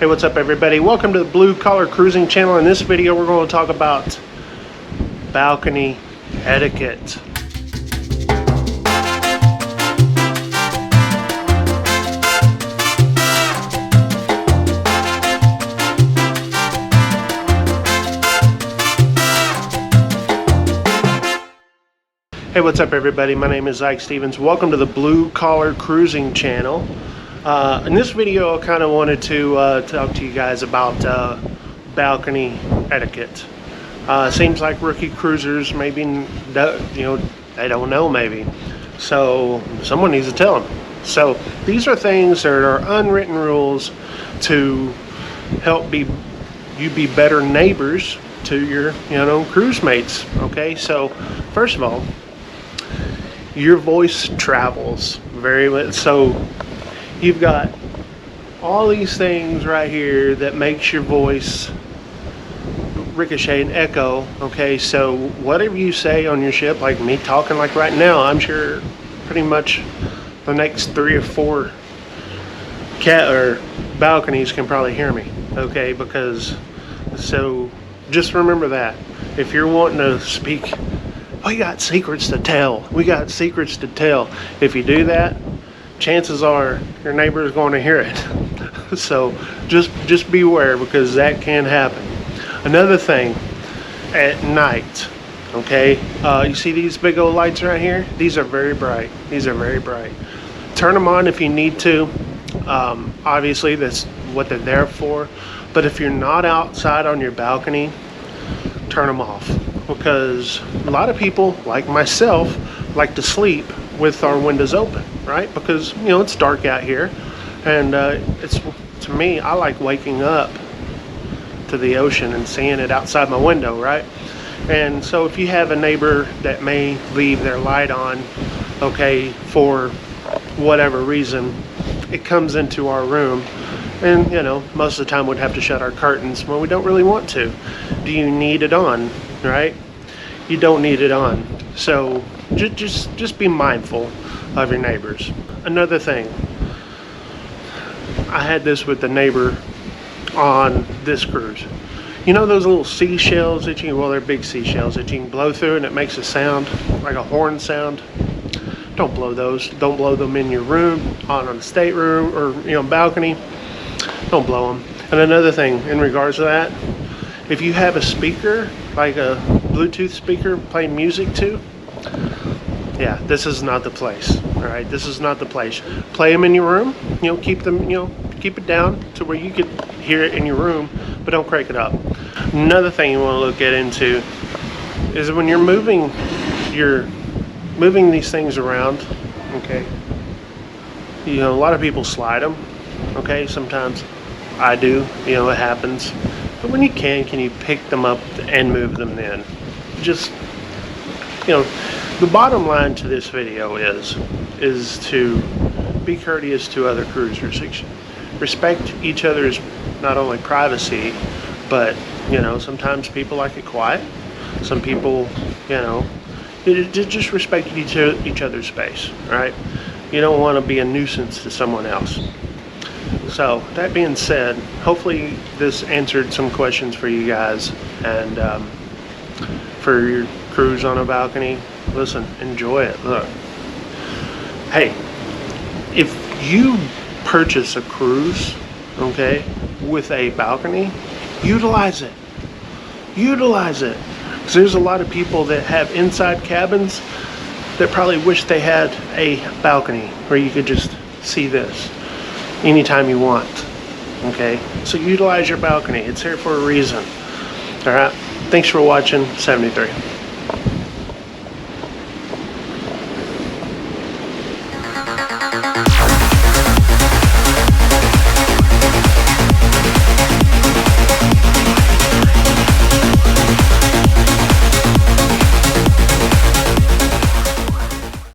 Hey, what's up everybody? Welcome to the Blue Collar Cruising channel. In this video we're going to talk about balcony etiquette. Hey, what's up everybody? My name is Ike Stevens. Welcome to the Blue Collar Cruising channel. In this video I kind of wanted to talk to you guys about balcony etiquette. Seems like rookie cruisers maybe, they don't know maybe. So someone needs to tell them. So these are things that are unwritten rules to help you be better neighbors to your cruise mates. Okay, so first of all, your voice travels very much. So you've got all these things right here that makes your voice ricochet and echo. Okay, so whatever you say on your ship, like me talking like right now, I'm sure pretty much the next 3 or 4 balconies can probably hear me. Okay, because so just remember that if you're wanting to speak, we got secrets to tell. We got secrets to tell. If you do that, chances are your neighbor is going to hear it. So just beware, because that can happen. Another thing, at night, okay, you see these big old lights right here? These are very bright. These are very bright. Turn them on if you need to. Obviously, that's what they're there for. But if you're not outside on your balcony, turn them off. Because a lot of people, like myself, like to sleep with our windows open, right? Because it's dark out here, and it's, to me, I like waking up to the ocean and seeing it outside my window, right? And so if you have a neighbor that may leave their light on, okay, for whatever reason, it comes into our room, and most of the time we'd have to shut our curtains when we don't really want to. Do you need it on? Right? You don't need it on. So just be mindful of your neighbors. Another thing, I had this with the neighbor on this cruise. You know those little seashells that they're big seashells that you can blow through and it makes a sound, like a horn sound? Don't blow those. Don't blow them in your room, on a stateroom, or balcony. Don't blow them. And another thing in regards to that, if you have a speaker, like a Bluetooth speaker playing music to, yeah, this is not the place. All right, this is not the place. Play them in your room. Keep them. Keep it down to where you could hear it in your room, but don't crank it up. Another thing you want to look into is when you're moving these things around. Okay, a lot of people slide them. Okay, sometimes I do. It happens. But when you can you pick them up and move them then? Just, the bottom line to this video is to be courteous to other cruisers. Respect each other's not only privacy, but, sometimes people like it quiet. Some people, just respect each other's space, all right? You don't want to be a nuisance to someone else. So that being said, hopefully this answered some questions for you guys, and for your cruise on a balcony, listen, enjoy it. Look, hey, if you purchase a cruise, okay, with a balcony, utilize it. Because there's a lot of people that have inside cabins that probably wish they had a balcony where you could just see this anytime you want. Okay, so utilize your balcony. It's here for a reason. All right, thanks for watching. 73.